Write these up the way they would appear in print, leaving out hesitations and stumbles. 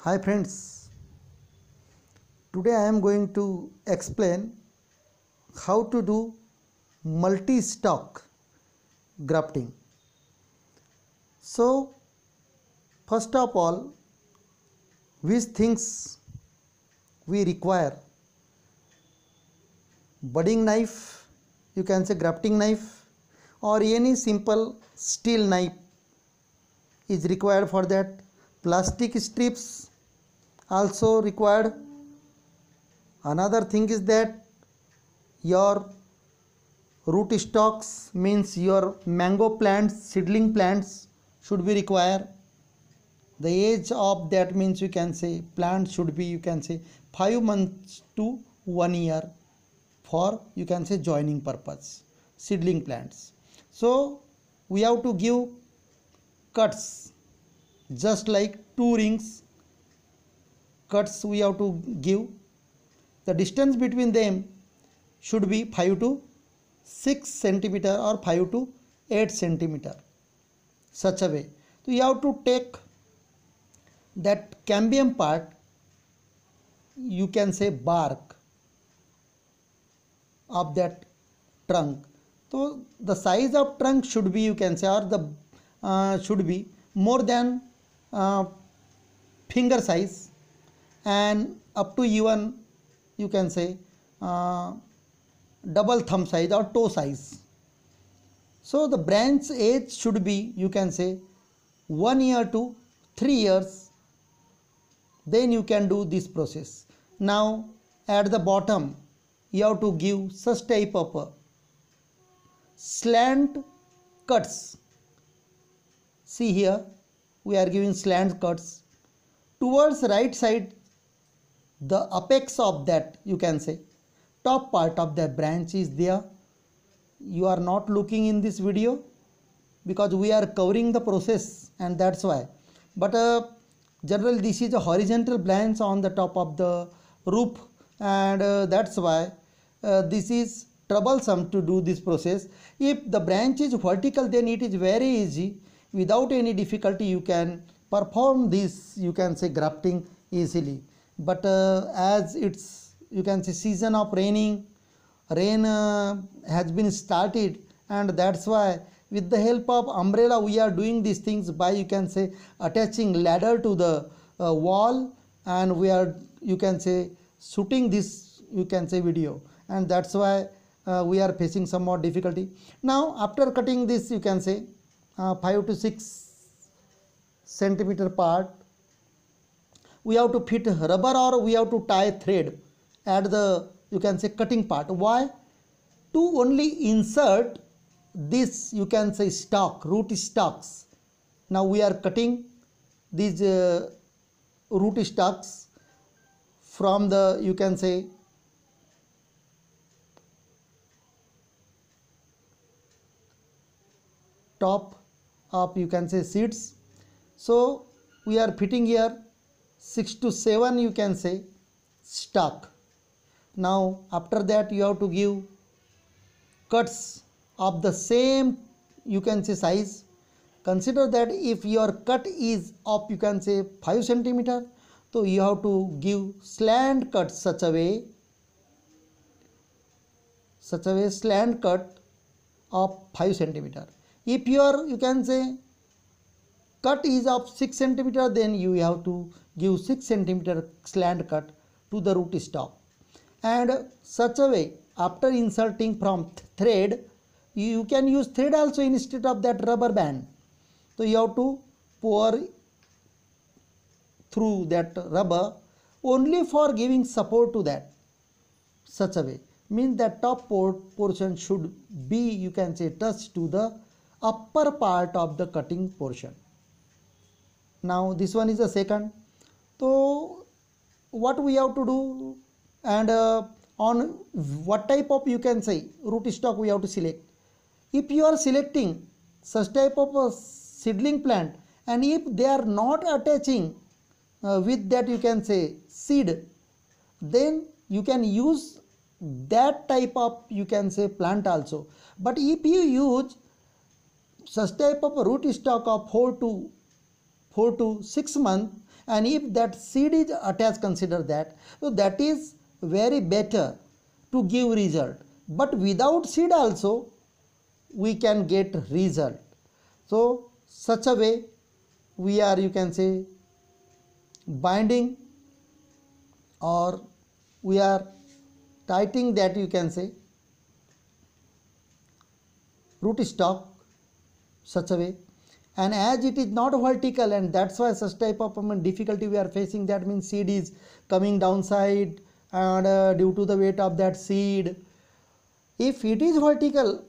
Hi friends, today I am going to explain how to do multi-stalk grafting. So first of all, which things we require? Budding knife, you can say grafting knife, or any simple steel knife is required for that. Plastic strips also required. Another thing is that your root stocks, means your mango plants, seedling plants should be required. The age of that, means you can say plant should be, you can say 5 months to 1 year for, you can say, joining purpose, seedling plants. So we have to give cuts, just like 2 rings cuts we have to give. The distance between them should be 5 to 6 centimeter or 5 to 8 centimeter, such a way. So you have to take that cambium part, you can say bark of that trunk. So the size of trunk should be, you can say, or the should be more than uh, finger size, and up to even, you can say, double thumb size or toe size. So the branch age should be, you can say, 1 year to 3 years. Then you can do this process. Now at the bottom you have to give such type of slant cuts. See here, we are giving slant cuts towards right side. The apex of that, you can say, top part of that branch is there. You are not looking in this video because we are covering the process, and that's why. But generally this is a horizontal branch on the top of the roof, and that's why this is troublesome to do this process. If the branch is vertical, then it is very easy. Without any difficulty you can perform this, you can say, grafting easily. But as it's, you can say, season of rain has been started, and that's why with the help of umbrella we are doing these things by, you can say, attaching ladder to the wall, and we are, you can say, shooting this, you can say, video, and that's why we are facing some more difficulty. Now after cutting this, you can say 5 to 6 centimeter part, we have to fit rubber or we have to tie thread at the, you can say, cutting part. Why? To only insert this, you can say, stalk, root stalks. Now we are cutting these root stalks from the, you can say, top of, you can say, seeds. So we are fitting here 6 to 7, you can say, stalk. Now after that you have to give cuts of the same, you can say, size. Consider that if your cut is of, you can say, 5 centimeter, so you have to give slant cut such a way slant cut of 5 centimeter. If your, you can say, cut is of 6 centimeter, then you have to give 6 centimeter slant cut to the root stock. And such a way, after inserting from thread, you can use thread also instead of that rubber band. So you have to pour through that rubber only for giving support to that, such a way, means that top portion should be, you can say, touched to the upper part of the cutting portion. Now this one is the second. So what we have to do, and on what type of, you can say, root stock we have to select. If you are selecting such type of a seedling plant, and if they are not attaching with that, you can say, seed, then you can use that type of, you can say, plant also. But if you use such type of a root stock of 4 to 6 months, and if that seed is attached, consider that, so that is very better to give result. But without seed also we can get result. So such a way we are, you can say, binding, or we are tightening that, you can say, root stock such a way. And as it is not vertical, and that's why such type of difficulty we are facing, that means seed is coming downside, and due to the weight of that seed. If it is vertical,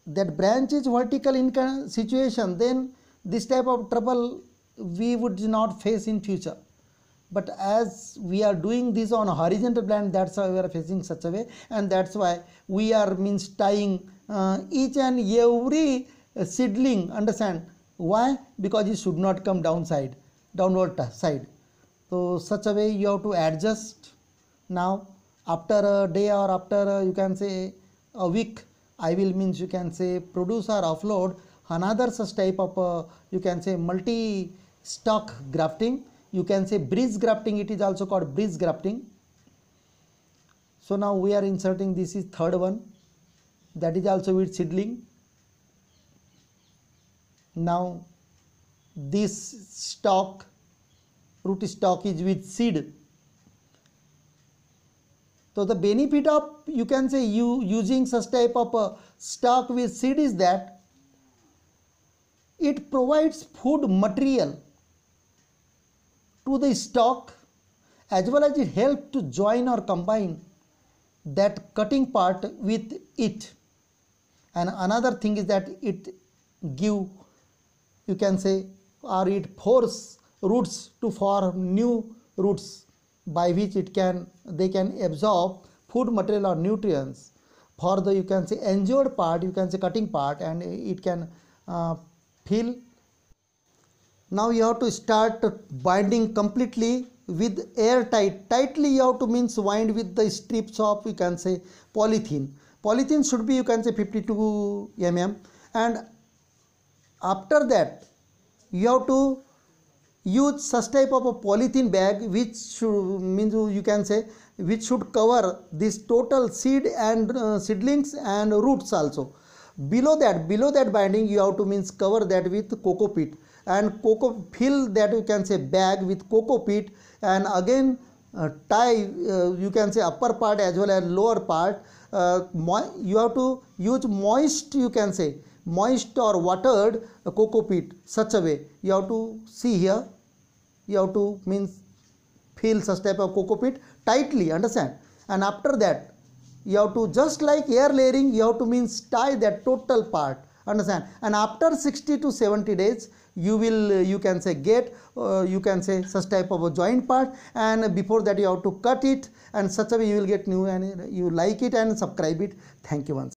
that branch is vertical in situation, then this type of trouble we would not face in future. But as we are doing this on a horizontal plant, that's why we are facing such a way, and that's why we are means tying each and every seedling, understand why? Because it should not come downward side. So such a way you have to adjust. Now after a day, or after you can say a week, I will means, you can say, produce or upload another such type of you can say multi stock grafting, you can say bridge grafting, it is also called bridge grafting. So now we are inserting, this is third one, that is also with seedling. Now this stock, root stock, is with seed. So the benefit of, you can say, you using such type of stock with seed is that it provides food material to the stock, as well as it helps to join or combine that cutting part with it. And another thing is that it give, you can say, or it force roots to form new roots, by which they can absorb food material or nutrients for the, you can say, injured part, you can say cutting part, and it can fill. Now you have to start binding completely with tightly you have to means wind with the strips of, you can say, polythene should be, you can say, 52 mm, and after that you have to use such type of a polythene bag which should means, you can say, which should cover this total seed and seedlings and roots also. Below that binding you have to means cover that with coco peat, and fill that, you can say, bag with coco peat, and again tie you can say upper part as well as lower part. You have to use moist, you can say moist or watered coco peat, such a way you have to see here. You have to means fill such type of coco peat tightly, understand, and after that you have to, just like air layering, you have to means tie that total part, understand, and after 60 to 70 days you will, you can say, get you can say such type of a joint part, and before that you have to cut it, and such a way you will get new, and you like it and subscribe it. Thank you once.